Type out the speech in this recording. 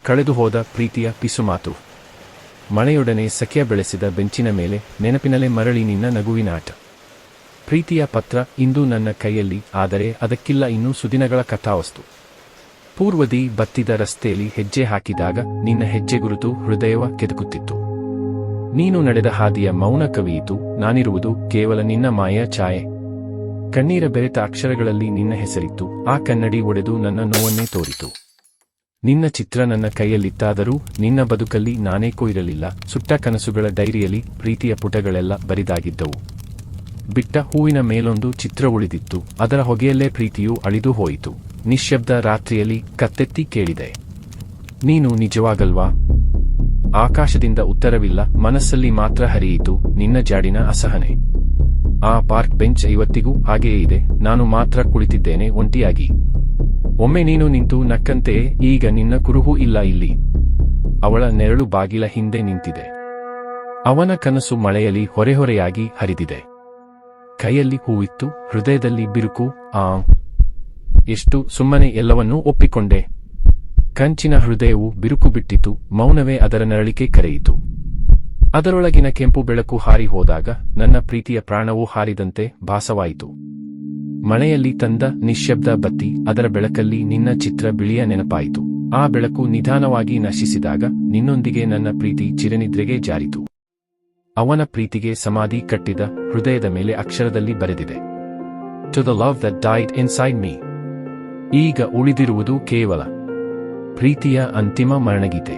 ಕಳೆದುಹೋದ ಪ್ರೀತಿಯ ಪಿಸುಮಾತು. ಮಳೆಯೊಡನೆ ಸಖ್ಯ ಬೆಳೆಸಿದ ಬೆಂಚಿನ ಮೇಲೆ ನೆನಪಿನಲ್ಲೇ ಮರಳಿ ನಿನ್ನ ನಗುವಿನಾಟ. ಪ್ರೀತಿಯ ಪತ್ರ ಇಂದು ನನ್ನ ಕೈಯಲ್ಲಿ, ಆದರೆ ಅದಕ್ಕಿಲ್ಲ ಇನ್ನೂ ಸುದಿನಗಳ ಕಥಾವಸ್ತು. ಪೂರ್ವದಿ ಬತ್ತಿದ ರಸ್ತೆಯಲ್ಲಿ ಹೆಜ್ಜೆ ಹಾಕಿದಾಗ ನಿನ್ನ ಹೆಜ್ಜೆ ಗುರುತು ಹೃದಯವ ಕೆದಕುತ್ತಿತ್ತು. ನೀನು ನಡೆದ ಹಾದಿಯ ಮೌನ ಕವಿಯಿತು, ನಾನಿರುವುದು ಕೇವಲ ನಿನ್ನ ಮಾಯ ಛಾಯೆ. ಕಣ್ಣೀರ ಬೆರೆತ ಅಕ್ಷರಗಳಲ್ಲಿ ನಿನ್ನ ಹೆಸರಿತ್ತು, ಆ ಕನ್ನಡಿ ಒಡೆದು ನನ್ನ ನೋವನ್ನೇ ತೋರಿತು. ನಿನ್ನ ಚಿತ್ರ ನನ್ನ ಕೈಯಲ್ಲಿತ್ತಾದರೂ ನಿನ್ನ ಬದುಕಲ್ಲಿ ನಾನೇಕೋ ಇರಲಿಲ್ಲ. ಸುಟ್ಟ ಕನಸುಗಳ ಡೈರಿಯಲ್ಲಿ ಪ್ರೀತಿಯ ಪುಟಗಳೆಲ್ಲ ಬರಿದಾಗಿದ್ದವು. ಬಿಟ್ಟ ಹೂವಿನ ಮೇಲೊಂದು ಚಿತ್ರ ಉಳಿದಿತ್ತು, ಅದರ ಹೊಗೆಯಲ್ಲೇ ಪ್ರೀತಿಯು ಅಳಿದು ಹೋಯಿತು. ನಿಶ್ಶಬ್ದ ರಾತ್ರಿಯಲ್ಲಿ ಕತ್ತೆತ್ತಿ ಕೇಳಿದೆ, ನೀನು ನಿಜವಾಗಲ್ವಾ? ಆಕಾಶದಿಂದ ಉತ್ತರವಿಲ್ಲ, ಮನಸ್ಸಲ್ಲಿ ಮಾತ್ರ ಹರಿಯಿತು ನಿನ್ನ ಜಾಡಿನ ಅಸಹನೆ. ಆ ಪಾರ್ಕ್ ಬೆಂಚ್ ಇವತ್ತಿಗೂ ಹಾಗೆಯೇ ಇದೆ, ನಾನು ಮಾತ್ರ ಕುಳಿತಿದ್ದೇನೆ ಒಂಟಿಯಾಗಿ. ಒಮ್ಮೆ ನೀನು ನಿಂತು ನಕ್ಕಂತೆಯೇ ಈಗ ನಿನ್ನ ಕುರುಹು ಇಲ್ಲ ಇಲ್ಲಿ. ಅವಳ ನೆರಳು ಬಾಗಿಲ ಹಿಂದೆ ನಿಂತಿದೆ. ಅವನ ಕನಸು ಮಳೆಯಲ್ಲಿ ಹೊರೆಹೊರೆಯಾಗಿ ಹರಿದಿದೆ. ಕೈಯಲ್ಲಿ ಹೂವಿತ್ತು, ಹೃದಯದಲ್ಲಿ ಬಿರುಕು. ಎಷ್ಟು ಸುಮ್ಮನೆ ಎಲ್ಲವನ್ನೂ ಒಪ್ಪಿಕೊಂಡೆ. ಕಂಚಿನ ಹೃದಯವು ಬಿರುಕು ಬಿಟ್ಟಿತು, ಮೌನವೇ ಅದರ ನರಳಿಕೆ ಕರೆಯಿತು. ಅದರೊಳಗಿನ ಕೆಂಪು ಬೆಳಕು ಹಾರಿ ಹೋದಾಗ ನನ್ನ ಪ್ರೀತಿಯ ಪ್ರಾಣವೂ ಹಾರಿದಂತೆ ಭಾಸವಾಯಿತು. ಮಳೆಯಲ್ಲಿ ತಂದ ನಿಶ್ಶಬ್ದ ಬತ್ತಿ, ಅದರ ಬೆಳಕಲ್ಲಿ ನಿನ್ನ ಚಿತ್ರ ಬಿಳಿಯ ನೆನಪಾಯಿತು. ಆ ಬೆಳಕು ನಿಧಾನವಾಗಿ ನಶಿಸಿದಾಗ ನಿನ್ನೊಂದಿಗೆ ನನ್ನ ಪ್ರೀತಿ ಚಿರನಿದ್ರೆಗೆ ಜಾರಿತು. ಅವನ ಪ್ರೀತಿಗೆ ಸಮಾಧಿ ಕಟ್ಟಿದ ಹೃದಯದ ಮೇಲೆ ಅಕ್ಷರದಲ್ಲಿ ಬರೆದಿದೆ, to the love that died inside me. ಈಗ ಉಳಿದಿರುವುದು ಕೇವಲ ಪ್ರೀತಿಯ ಅಂತಿಮ ಮರಣಗೀತೆ.